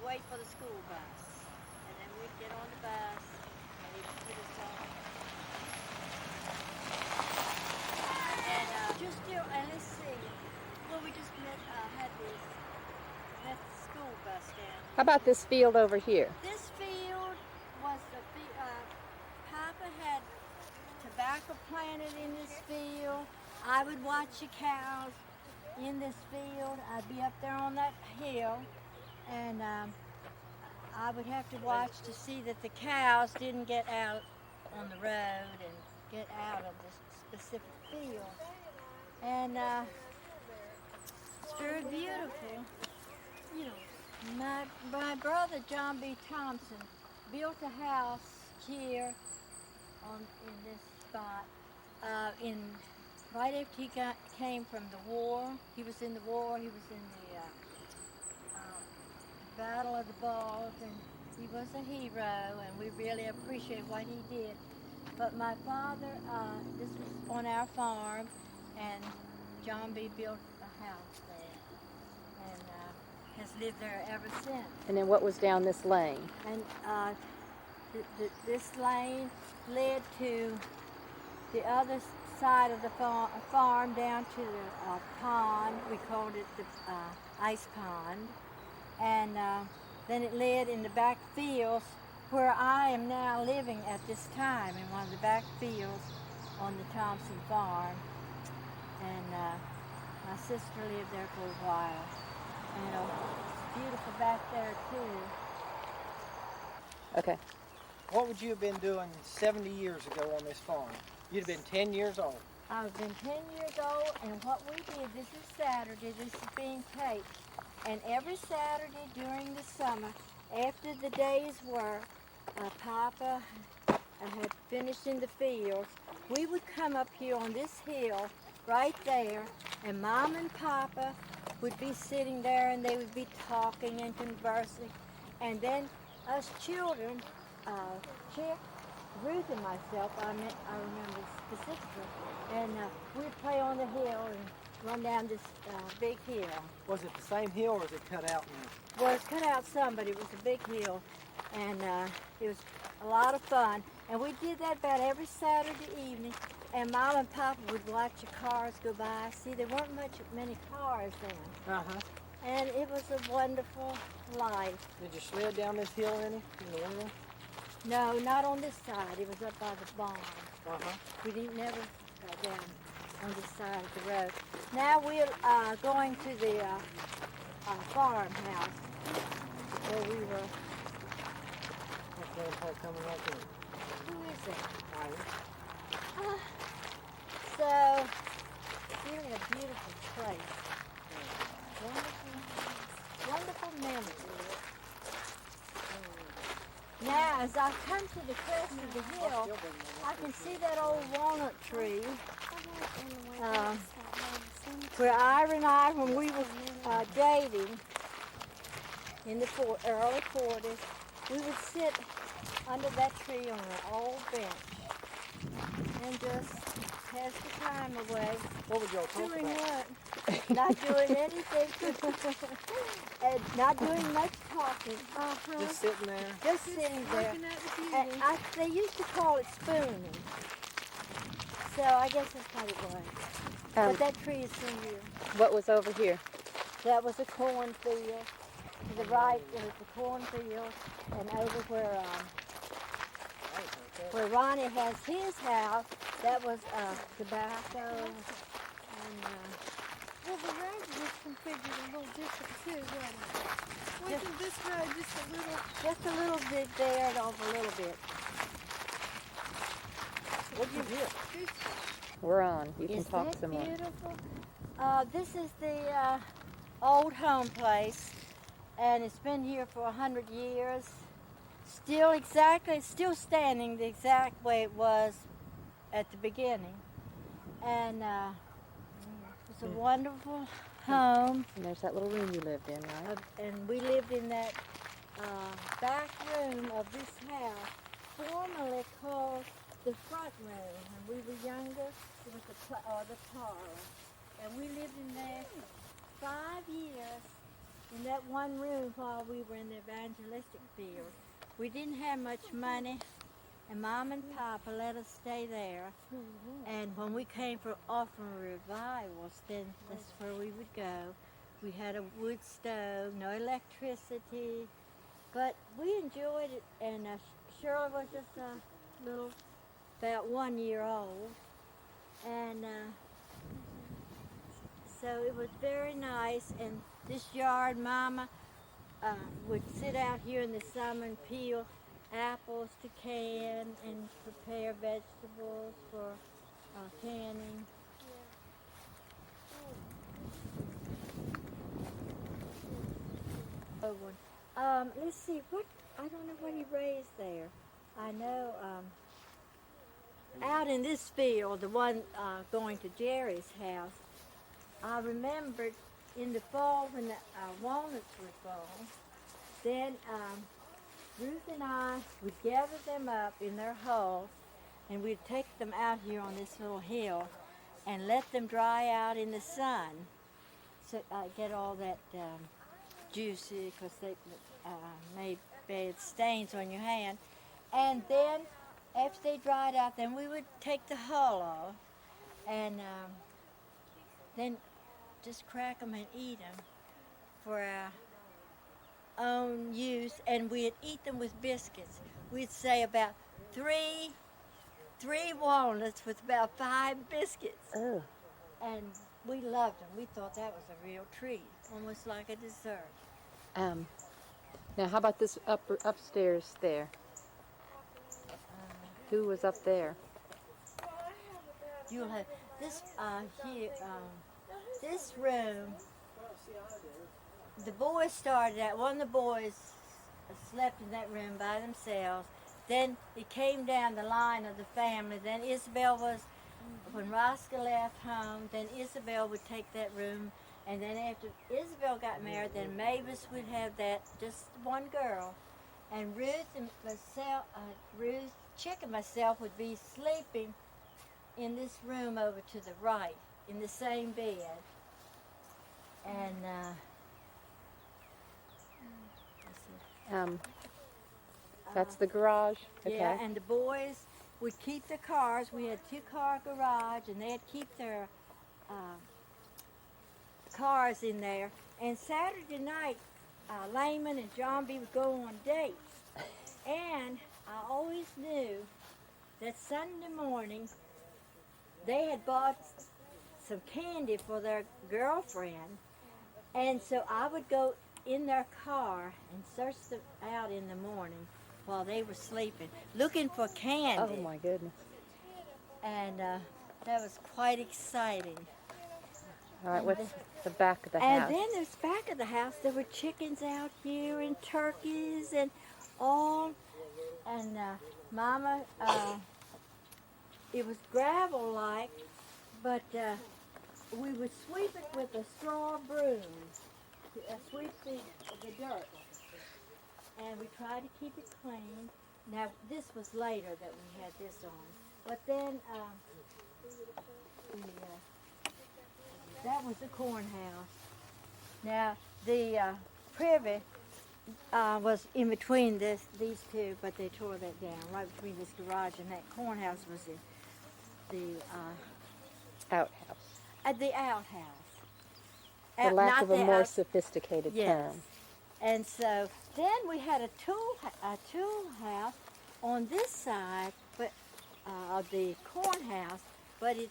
wait for the school bus. And then we'd get on the bus and he'd put us on. And just still, and let's see. Well, we just met the school bus down. How about this field over here? This field was Papa had tobacco planted in this field. I would watch the cows in this field. I'd be up there on that hill, and I would have to watch to see that the cows didn't get out on the road and get out of this specific field. And it's very beautiful. You know, my brother John B. Thompson built a house here in this spot right after he came from the war. He was in the war. He was in the Battle of the Bulge, and he was a hero, and we really appreciate what he did. But my father, this was on our farm, and John B. built a house there, and has lived there ever since. And then what was down this lane? And this lane led to the other side of the farm down to the pond. We called it the ice pond. And then it led in the back fields where I am now living at this time, in one of the back fields on the Thompson farm. And my sister lived there for a while. And it's beautiful back there too. Okay. What would you have been doing 70 years ago on this farm? You'd have been 10 years old. I was been 10 years old, and what we did, this is Saturday, this is being taped, and every Saturday during the summer, after the day's work, Papa had finished in the fields, we would come up here on this hill right there, and Mom and Papa would be sitting there, and they would be talking and conversing, and then us children, Chick, Ruth and myself, I remember specifically, and we'd play on the hill and run down this big hill. Was it the same hill or was it cut out now? Well, it's cut out some, but it was a big hill, and it was a lot of fun. And we did that about every Saturday evening, and Mom and Papa would watch the cars go by. See, there weren't many cars then. Uh-huh. And it was a wonderful life. Did you sled down this hill any in the winter? No, not on this side. It was up by the barn. Uh-huh. We didn't never go down on this side of the road. Now we're going to the farmhouse where we were. What's Grandpa coming up in? Who is it? Right. So, really a beautiful place. Wonderful memories. Now, as I come to the crest of the hill, I can see that old walnut tree where Ira and I, when we were dating in the early 40s, we would sit under that tree on an old bench and just pass the time away. What would y'all talk Doing about? what? Not doing anything. And not doing much talking. Just sitting there? Just sitting there. And they used to call it spooning. So I guess that's what it was. But that tree is still here. What was over here? That was a cornfield. To the right, there was the cornfield. And over where Ronnie has his house, that was tobacco. And, well, the road was configured a little different too, wasn't it? Wasn't this road just a little bit there and over a little bit. What'd you get? We're on. You can Is talk that some more. beautiful? This is the old home place, and it's been here for 100 years. Still standing the exact way it was at the beginning. And it's a wonderful home. And there's that little room you lived in, right? And we lived in that back room of this house, formerly called the front room. When we were younger, it was the parlor. And we lived in there 5 years in that one room while we were in the evangelistic field. We didn't have much money, and Mom and Papa let us stay there. And when we came for offering revivals, then that's where we would go. We had a wood stove, no electricity, but we enjoyed it. And Shirley was just a little, about 1 year old, and so it was very nice. And this yard, Mama would sit out here in the summer and peel apples to can and prepare vegetables for canning. Oh, let's see, I don't know what he raised there. I know out in this field, the one going to Jerry's house, I remembered in the fall when the walnuts were fall, then Ruth and I would gather them up in their hulls, and we'd take them out here on this little hill and let them dry out in the sun, so get all that juicy, because they made bad stains on your hand. And then after they dried out, then we would take the hull off and then just crack them and eat them for our own use. And we'd eat them with biscuits. We'd say about three walnuts with about 5 biscuits. Oh. And we loved them. We thought that was a real treat, almost like a dessert. Now, how about this upstairs there? Who was up there? You'll have this here. This room. The boys started out. One of the boys slept in that room by themselves. Then it came down the line of the family. Then Isabel was, when Roscoe left home, then Isabel would take that room. And then after Isabel got married, then Mavis would have that, just one girl. And Ruth and myself, Chick and myself would be sleeping in this room over to the right, in the same bed. And That's the garage? Okay. yeah, and the boys would keep the cars. We had 2-car garage, and they'd keep their cars in there. And Saturday night, Layman and John B would go on dates. And I always knew that Sunday morning they had bought some candy for their girlfriend. And so I would go in their car and search them out in the morning while they were sleeping, looking for candy. Oh my goodness. And that was quite exciting. All right, what's the back of the And house? then there's back of the house, there were chickens out here and turkeys and all. And Mama, it was gravel-like, but we would sweep it with a straw broom, sweep the dirt. And we tried to keep it clean. Now, this was later that we had this on. But then that was the corn house. Now, the privy was in between these two, but they tore that down, right between this garage and that corn house was the Outhouse. the outhouse. For lack Not of a the more out- sophisticated Yes. term. And so then we had a tool house on this side, but of the corn house, but it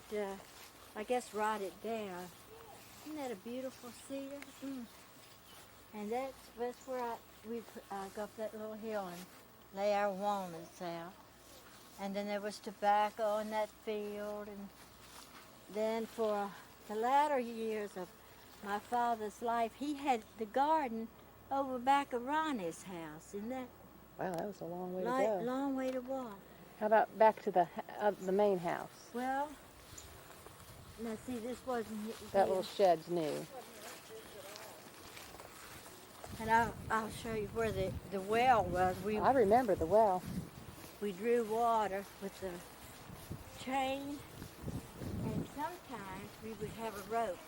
I guess rotted down. Isn't that a beautiful cedar? And that's where we go up that little hill and lay our walnuts out. And then there was tobacco in that field. And then for the latter years of my father's life, he had the garden over back of Ronnie's house. Isn't that Wow, that was a long way to go. long way to walk? How about back to the main house? Well, now see, this wasn't That little shed's new. And I'll show you where the well was. I remember the well. We drew water with the chain, and sometimes we would have a rope.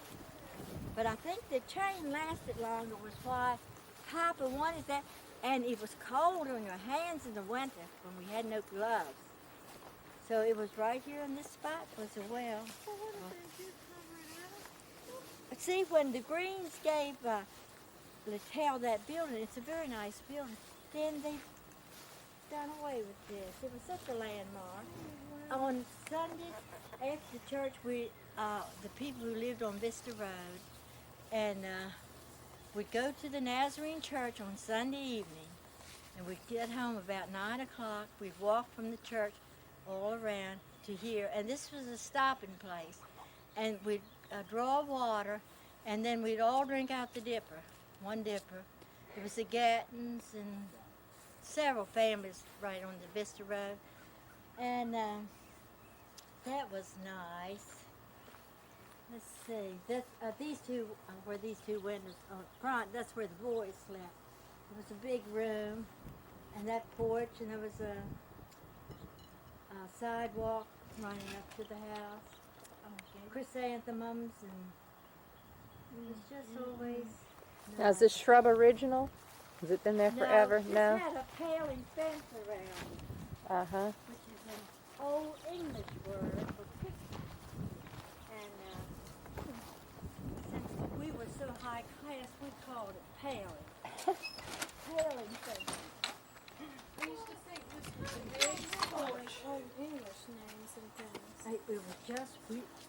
But I think the chain lasted longer was why Papa wanted that. And it was cold on your hands in the winter when we had no gloves. So it was right here in this spot was a well. Well, what did they do? Cover it up? See, when the Greens gave Littell that building, it's a very nice building, then they done away with this. It was such a landmark. On Sunday after church, we the people who lived on Vista Road, and we'd go to the Nazarene Church on Sunday evening, and we'd get home about 9 o'clock. We'd walk from the church all around to here, and this was a stopping place. And we'd draw water, and then we'd all drink out the dipper, one dipper. There was the Gattons and several families right on the Vista Road, and that was nice. Let's see. These two, where these two windows on front, that's where the boys slept. It was a big room, and that porch, and there was a sidewalk running up to the house. Chrysanthemums, and it's just always. Now, is this shrub original? Has it been there forever? This No. had a paling fence around, Uh-huh. which is an old English word for picnic. And since we were so high class, we called it paling. Paling fence. I used to think this was a big old English names and things. It was just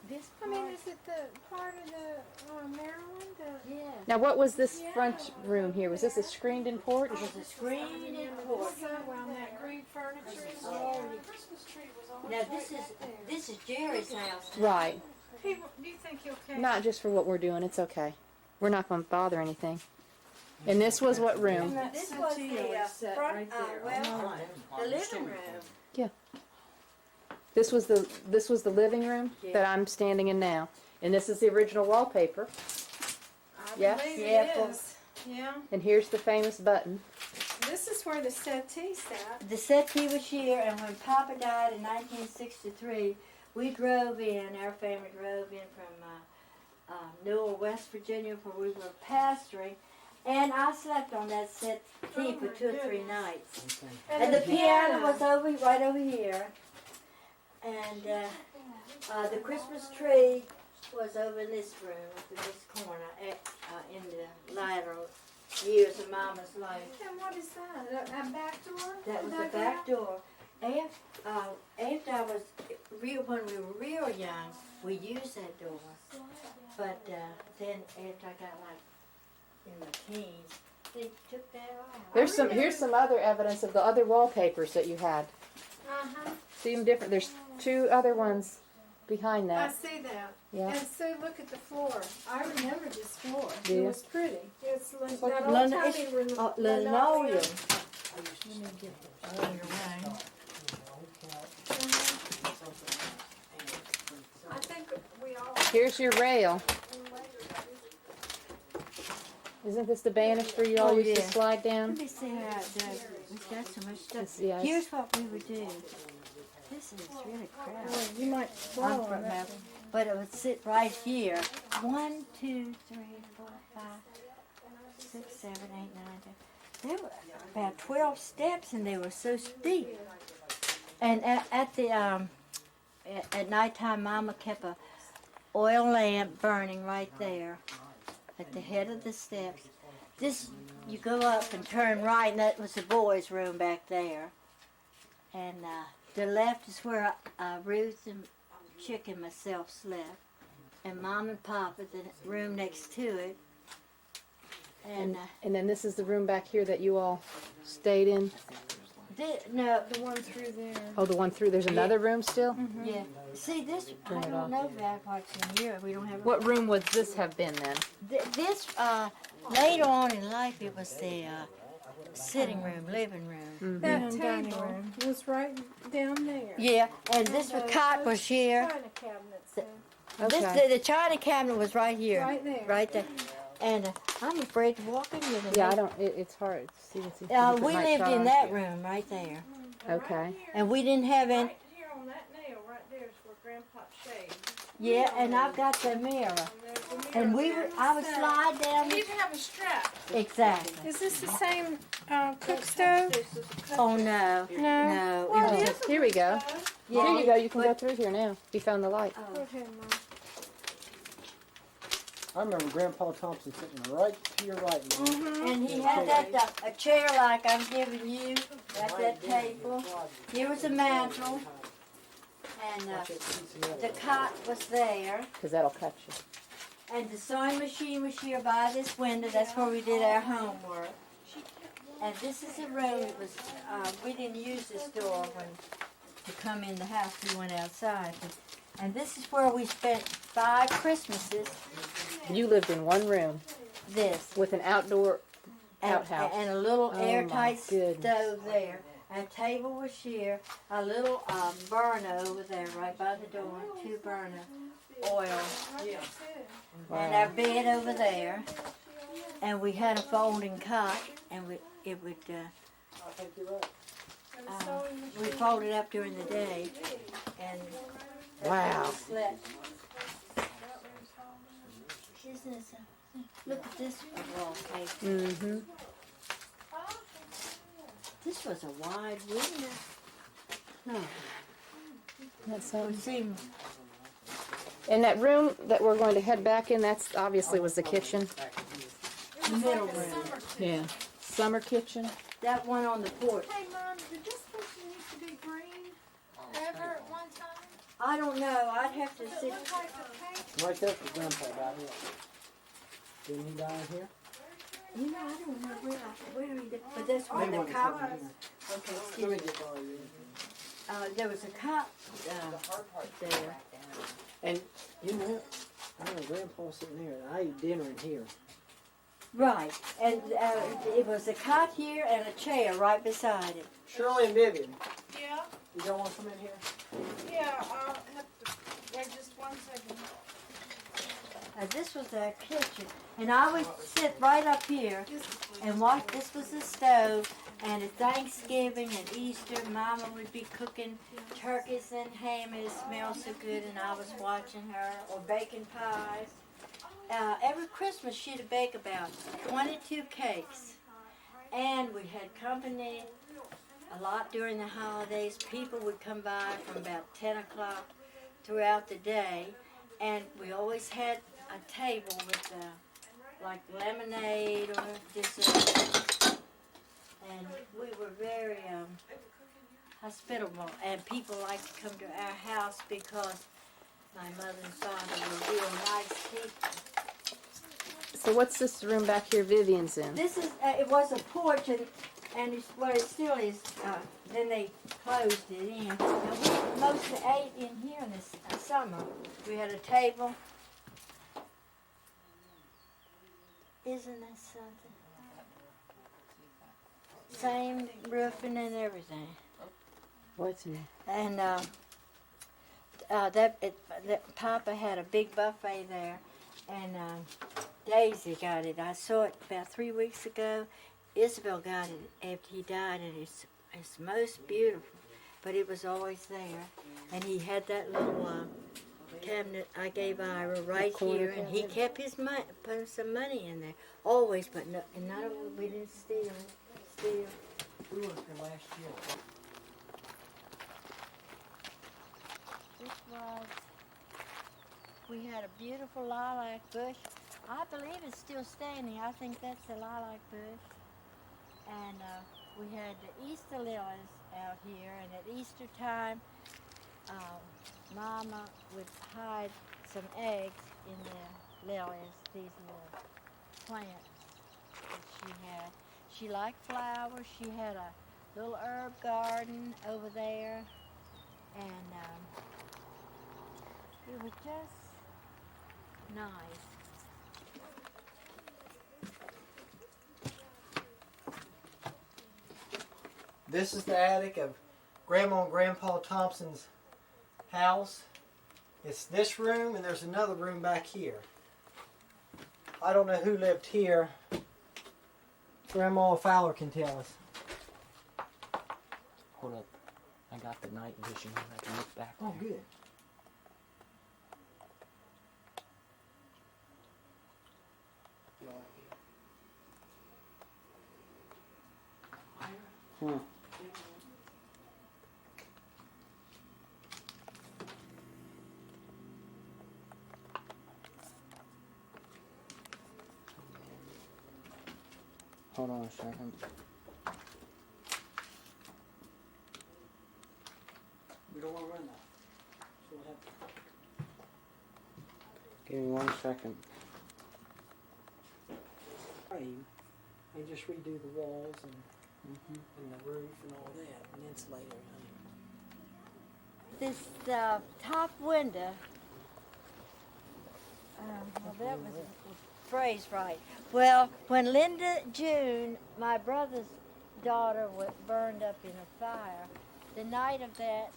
this I part. mean, is it the part of the Maryland? Yeah. Now, what was this front room here? Was this a screened-in porch? It was a screen and porch. Around that green furniture. Oh. The Christmas tree was always Now right this is Jerry's house. Too. Right. People, do you think he'll care? Not just for what we're doing. It's okay. We're not going to bother anything. And this was what room? This was the front, the living room. This was the living room that I'm standing in now. And this is the original wallpaper. Yeah? Believe Yeah, it is. Yeah. And here's the famous button. This is where the settee sat. The settee was here, and when Papa died in 1963, we drove in, our family drove in from Newell, West Virginia, where we were pastoring, and I slept on that settee for 2 or 3 nights. And the piano was right over here, and the Christmas tree was over in this room, in this corner, in the latter years of Mama's life. And what is that? A back door? That was the back door. After I was when we were real young, we used that door. But then after I got like in my teens, they took that off. Here's some other evidence of the other wallpapers that you had. Uh-huh. See them different. There's 2 other ones behind I that. see that. Yeah. And Sue, look at the floor. I remember this floor. Do It you? was pretty. It's that Lin- old timey linoleum. I think we all. Here's your rail. Isn't this the banister you all Oh, used to yeah. slide down? Let me see how it does. We've got so much stuff. Yes. Here's what we would do. This is really crowded. You might I'm from Maryland. But it would sit right here. 1, 2, 3, 4, 5, 6, 7, 8, 9, 10. There were about 12 steps, and they were so steep. And at nighttime, Mama kept a oil lamp burning right there at the head of the steps. This, you go up and turn right, and that was the boys' room back there. And the left is where Ruth and Chick and myself slept. And Mom and Papa, the room next to it. And And then this is the room back here that you all stayed in. no, The one through there. Oh, the one through. There's another room still? yeah. See, this, I Turn it don't off. know about what's in here. We don't have What room would this have been then? This, later on in life, it was the sitting room, living room. That and dining table room. was right down there. Yeah, and this cot was here. China cabinets. Okay. The china cabinet was right here. Right there. Right there. And I'm afraid to walk in with it. Yeah, I don't. It's hard. See, We lived in that room right there. Okay. And we didn't have any. Right here on that nail, right there is where Grandpa shaved. Yeah, and I've got the mirror. And there's the And I would slide down. You even have a strap. Exactly. Is this the same cook stove? Oh no. No. No. Well, it it was, is a Here we cook go. stove. yeah, Here you go. You can go but- through here now. You found the light. oh, Go ahead, Mom. I remember Grandpa Thompson sitting right to your right, Mom. And he had that a chair like I'm giving you at that table. Here was a mantle, and the cot was there, Because that'll cut you. and the sewing machine was here by this window. That's where we did our homework. And this is a room. It was we didn't use this door when to come in the house. We went outside, and this is where we spent 5 Christmases. You lived in one room This. with an outdoor And, outhouse. and a little Oh, my airtight goodness. stove there. A table was here. A little burner over there, right by the door. 2 burner oil. And our bed over there. And we had a folding cot, and it would we folded up during the day, and Wow. slept. Isn't it so? Look at this wallpaper. Mm-hmm. This was a wide window. No, That's so. it seemed. And that room that we're going to head back in, that's obviously was the kitchen. Middle room. Yeah. Summer kitchen. That one on the porch. Hey, Mom, did this person used to be green ever at one time? I don't know. I'd have to see. What type of paint? Right there's for Grandpa down here. Didn't he die in here? You know, I don't know where he did. But that's where They the wasn't cop talking was. to Okay, Let excuse me me. get by you. There was a cop there. And you know, I know Grandpa sitting there, and I ate dinner in here. Right. And it was a cot here and a chair right beside it. Shirley and Vivian, Yeah, you don't want to come in here? yeah, I'll have to, wait just 1 second. This was our kitchen. And I would sit right up here and watch. This was the stove. And at Thanksgiving and Easter, Mama would be cooking turkeys and ham, and it smelled so good, and I was watching her, or baking pies. Every Christmas she'd bake about 22 cakes. And we had company a lot during the holidays. People would come by from about 10 o'clock throughout the day, and we always had a table with like lemonade or dessert. And we were very hospitable, and people liked to come to our house because my mother and father were real nice people. So what's this room back here Vivian's in? This is, it was a porch, and it's, well, it still is, then they closed it in. Now, we mostly ate in here in this summer. We had a table. Isn't that something? Same roofing and everything. What's in And Papa had a big buffet there, and Daisy got it. I saw it about 3 weeks ago. Isabel got it after he died, and it's most beautiful. But it was always there, and he had that little cabinet I gave Ira right here, and he kept his money, put some money in there always. But no, and none of it, we didn't steal it. We were here last year. This was, we had a beautiful lilac bush. I believe it's still standing. I think that's a lilac bush. And we had the Easter lilies out here, and at Easter time, Mama would hide some eggs in the lilies, these little plants that she had. She liked flowers. She had a little herb garden over there, and it was just nice. This is the attic of Grandma and Grandpa Thompson's house. It's this room, and there's another room back here. I don't know who lived here. Grandma Fowler can tell us. Hold up. I got the night vision. I can look back Oh, there. good. Hmm. Hold on a second. We don't want to run that. So we'll have Give me 1 second. to frame and just redo the walls and the roof and all that and insulate everything. This top window, well, that was phrased right. Well, when Linda June, my brother's daughter, was burned up in a fire, the night of that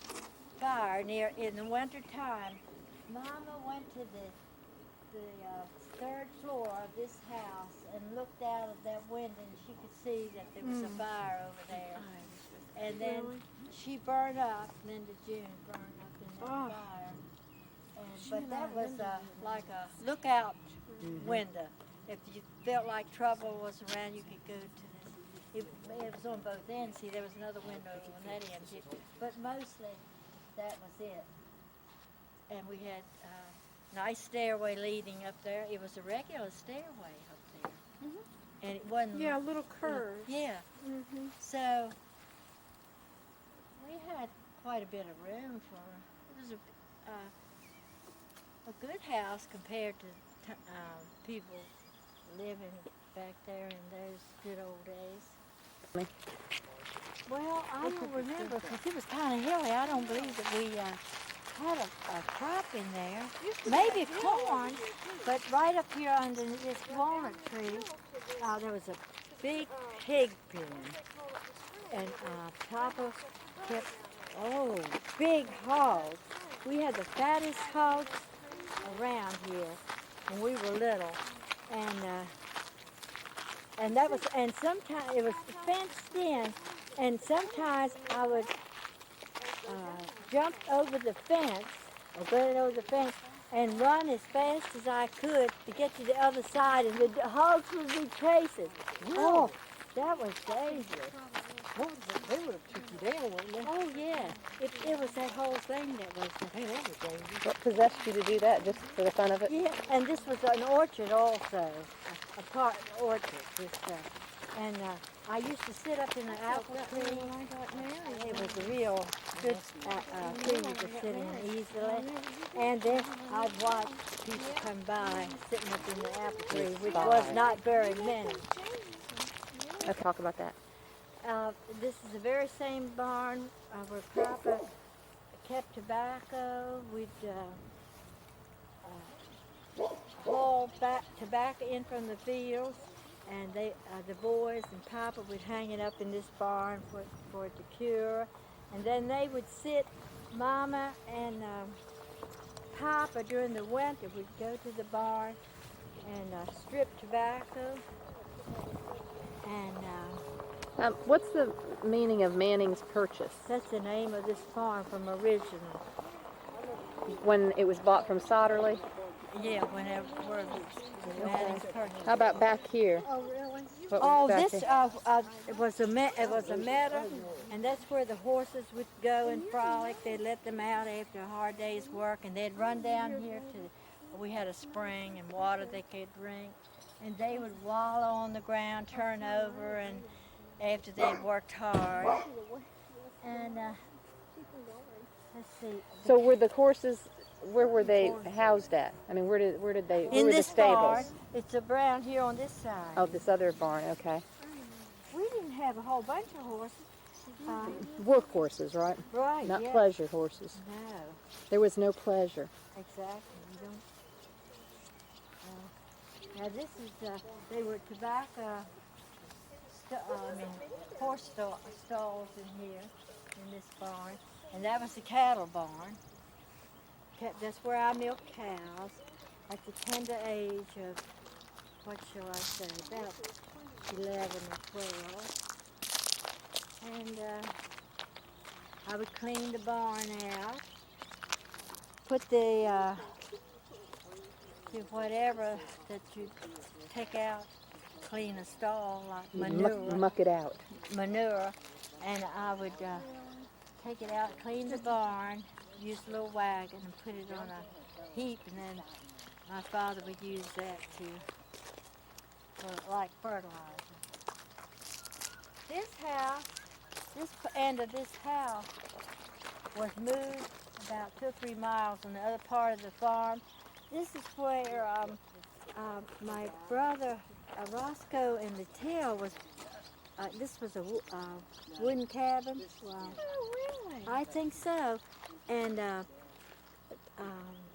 fire, in the winter time, Mama went to the third floor of this house and looked out of that window, and she could see that there was a fire over there. And then she burned up. Linda June burned up in that fire. But that was like a lookout window. If you felt like trouble was around, you could go to this. It was on both ends. See, there was another window on that end too. But mostly, that was it. And we had a nice stairway leading up there. It was a regular stairway up there. And it wasn't... Yeah, a little curve. Yeah. So, we had quite a bit of room for... It was a good house compared to people living back there in those good old days. Well, I don't remember because it was kind of hilly. I don't believe that we had a crop in there. Maybe corn, but right up here under this walnut tree, there was a big pig pen. And Papa kept, big hogs. We had the fattest hogs around here when we were little. And that was, and sometimes it was fenced in, and sometimes I would jump over the fence, or go over the fence, and run as fast as I could to get to the other side, and the hogs would be chasing. Oh, that was dangerous. They would have took you down, wouldn't they? Oh, yeah. It was that whole thing that was... Hey, that was dangerous. What possessed you to do that, just for the fun of it? Yeah, and this was an orchard also, a part orchard. And I used to sit up in the apple tree when I got married. It was a real good tree you could sit in easily. And then I'd watch people come by sitting up in the apple tree, which was not very many. Let's talk about that. This is the very same barn where Papa kept tobacco. We'd haul back tobacco in from the fields, and the boys and Papa would hang it up in this barn for it to cure. And then they would sit, Mama and Papa during the winter would go to the barn and strip tobacco. And What's the meaning of Manning's Purchase? that's the name of this farm from original. When it was bought from Sotterly? Yeah, whenever Manning's purchased. How about back here? Oh, really? What Oh, was back this here? it was a meadow, and that's where the horses would go and frolic. They'd let them out after a hard day's work, and they'd run down here to. We had a spring and water they could drink, and they would wallow on the ground, turn over, and after they'd worked hard. And let's see. So were the horses, where were they housed at? I mean, where did they, where In were the this stables? barn, it's around here on this side. Oh, this other barn, okay. We didn't have a whole bunch of horses. Work horses, right? Right, Not yeah. pleasure horses. No, There was no pleasure. exactly. You don't. Now this is, they were tobacco, horse stalls in here, in this barn. And that was the cattle barn. That's where I milk cows at the tender age of, what shall I say, about 11 or 12. And I would clean the barn out, put the whatever that you take out, clean a stall like manure. Muck it out. Manure, and I would take it out, clean the barn, use a little wagon and put it on a heap, and then my father would use that for like fertilizer. This house, this end of this house was moved about 2 or 3 miles on the other part of the farm. This is where my brother Roscoe and the tail was. This was a wooden cabin. Wow. Oh, really? I think so. And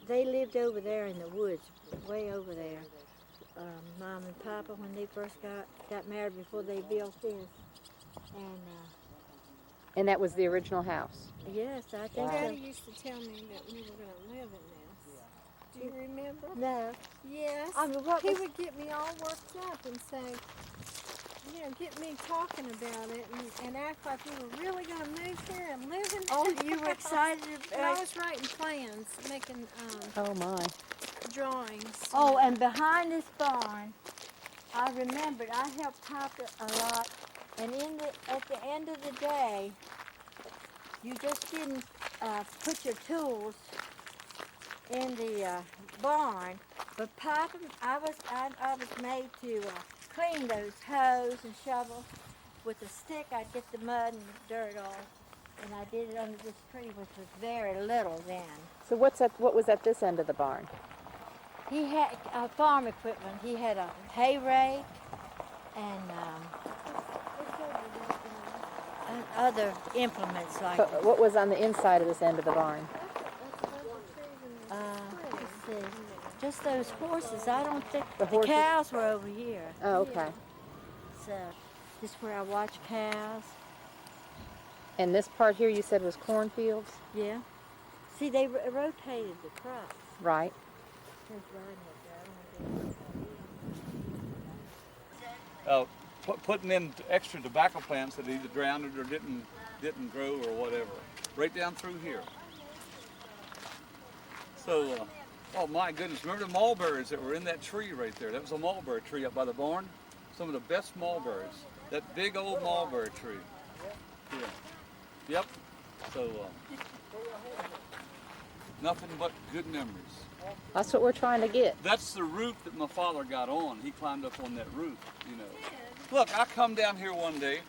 they lived over there in the woods, way over there. Mom and Papa, when they first got married before they built this. And that was the original house. Yes, I think Daddy so. used to tell me that we were going to live in this. Do you remember? No. Yes. I mean, what He was, would get me all worked up and say, get me talking about it and act like we were really going to move here and live in oh, it. you were excited And I about. was writing plans, making Oh my. drawings. Oh, and behind this barn, I remembered I helped Papa a lot, and at the end of the day, you just didn't put your tools in the barn, but Papa, I was made to clean those hoes and shovels with a stick. I'd get the mud and dirt off, and I did it under this tree, which was very little then. So what was at this end of the barn? He had farm equipment. He had a hay rake and other implements like So what was on the inside of this end of the barn? let's see, just those horses. I don't think The the horses? cows were over here. Oh, okay. So this is where I watch cows. And this part here you said was cornfields? Yeah. See, they rotated the crops. Right. There's riding up there. I don't know. Putting in extra tobacco plants that either drowned or didn't grow or whatever, right down through here. So, oh my goodness, remember the mulberries that were in that tree right there? That was a mulberry tree up by the barn. Some of the best mulberries. That big old mulberry tree. Yeah. Yep. So, nothing but good memories. That's what we're trying to get. That's the roof that my father got on. He climbed up on that roof, you know. Look, I come down here one day,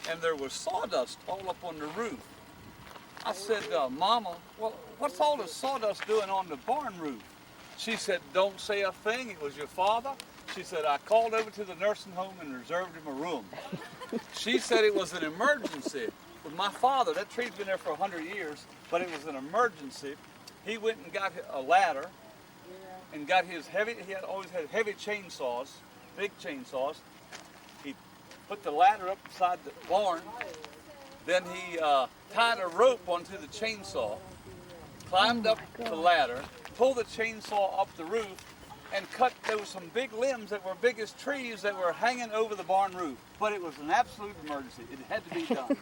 and there was sawdust all up on the roof. I said, Mama, well, what's all this sawdust doing on the barn roof? She said, don't say a thing. It was your father. She said, I called over to the nursing home and reserved him a room. She said it was an emergency. With my father, that tree's been there for 100 years, but it was an emergency. He went and got a ladder and got his he had always had heavy chainsaws, big chainsaws. He put the ladder up beside the barn. Then he tied a rope onto the chainsaw, climbed up the ladder, pulled the chainsaw up the roof, and there was some big limbs that were big as trees that were hanging over the barn roof. But it was an absolute emergency. It had to be done.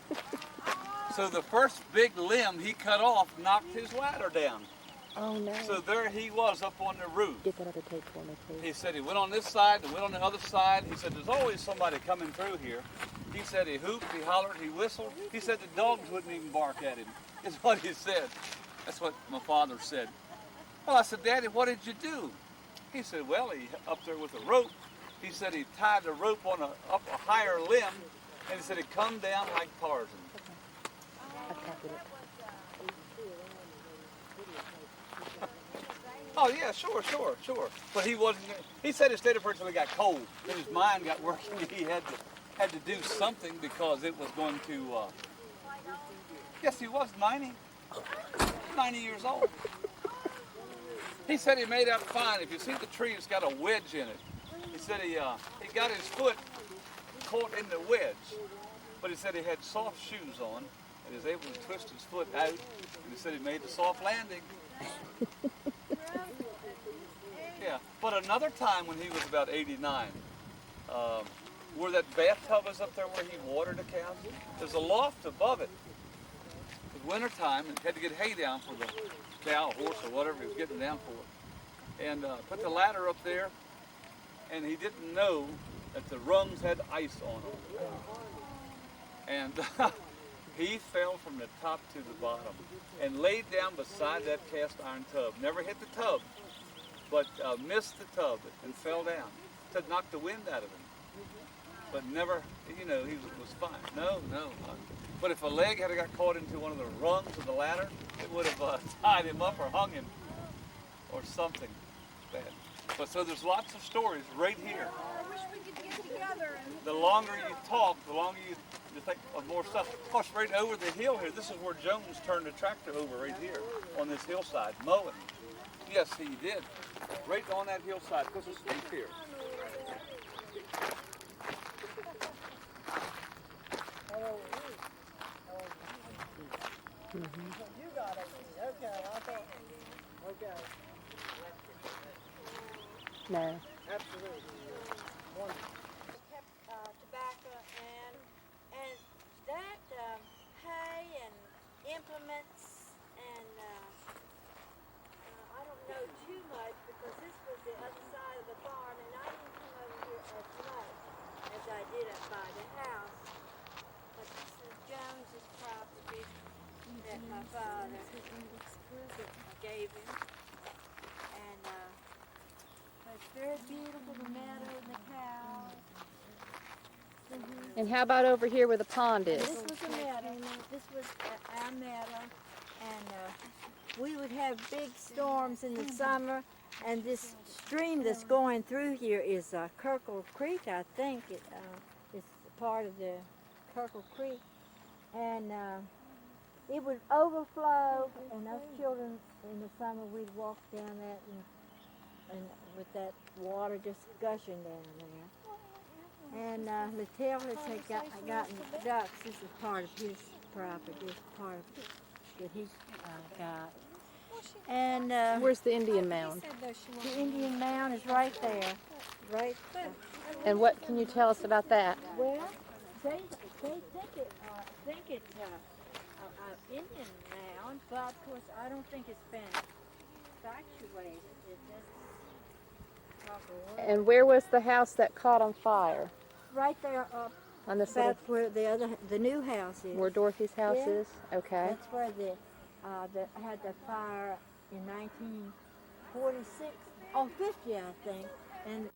So the first big limb he cut off knocked his ladder down. Oh no. So there he was up on the roof. Get that other tape for me, please. He said he went on this side and went on the other side. He said there's always somebody coming through here. He said he hooped, he hollered, he whistled. He said the dogs wouldn't even bark at him. Is what he said. That's what my father said. Well, I said, Daddy, what did you do? He said, well, he up there with a rope. He said he tied the rope on up a higher limb, and he said it come down like Tarzan. I copied it. Oh yeah, sure. But he wasn't. He said he stayed up until he got cold. Then his mind got working. He had to do something because it was going to. Yes, he was 90 years old. He said he made out fine. If you see the tree, it's got a wedge in it. He said he got his foot caught in the wedge, but he said he had soft shoes on and he was able to twist his foot out. And he said he made the soft landing. Yeah, but another time when he was about 89, where that bathtub was up there where he watered the cows, there's a loft above it. It was wintertime and he had to get hay down for the cow, horse, or whatever he was getting down for. And put the ladder up there, and he didn't know that the rungs had ice on them. And He fell from the top to the bottom and laid down beside that cast iron tub. Never hit the tub, but missed the tub and fell down to knock the wind out of him. But never, he was fine. No. But if a leg had got caught into one of the rungs of the ladder, it would have tied him up or hung him or something bad. But so there's lots of stories right here. I wish we could get together and The longer you talk, the longer you think of more stuff. Of course, right over the hill here, this is where Jones turned the tractor over right here on this hillside, mowing. Yes, he did. Right on that hillside, because it's steep here. You got it. Okay, I thought. Okay, No. absolutely. Wonderful. Kept tobacco and that hay and implements and I don't know too much because this was the other side of the farm and I didn't come over here as much as I did up by the house. But this is Jones's property that my father gave him. And it's very beautiful, the meadow and the cows. And how about over here where the pond is? This was a meadow. This was our meadow, and we would have big storms in the summer. And this stream that's going through here is Kirkle Creek, I think. It's part of the Kirkle Creek, and it would overflow. And us children in the summer, we'd walk down that and with that water just gushing down there. And Littell has gotten ducks. This is part of his property. This is part of that he got. And Where's the Indian mound? said though she the wanted Indian mound is right there. Right. And what can you tell us about that? Well, they think it's an Indian mound, but of course I don't think it's been effectuated. It doesn't proper work. And where was the house that caught on fire? Right there up On this little, about where the new house is. where Dorothy's house Yeah. is? Okay. That's where the had the fire in 1946, 50, I think, and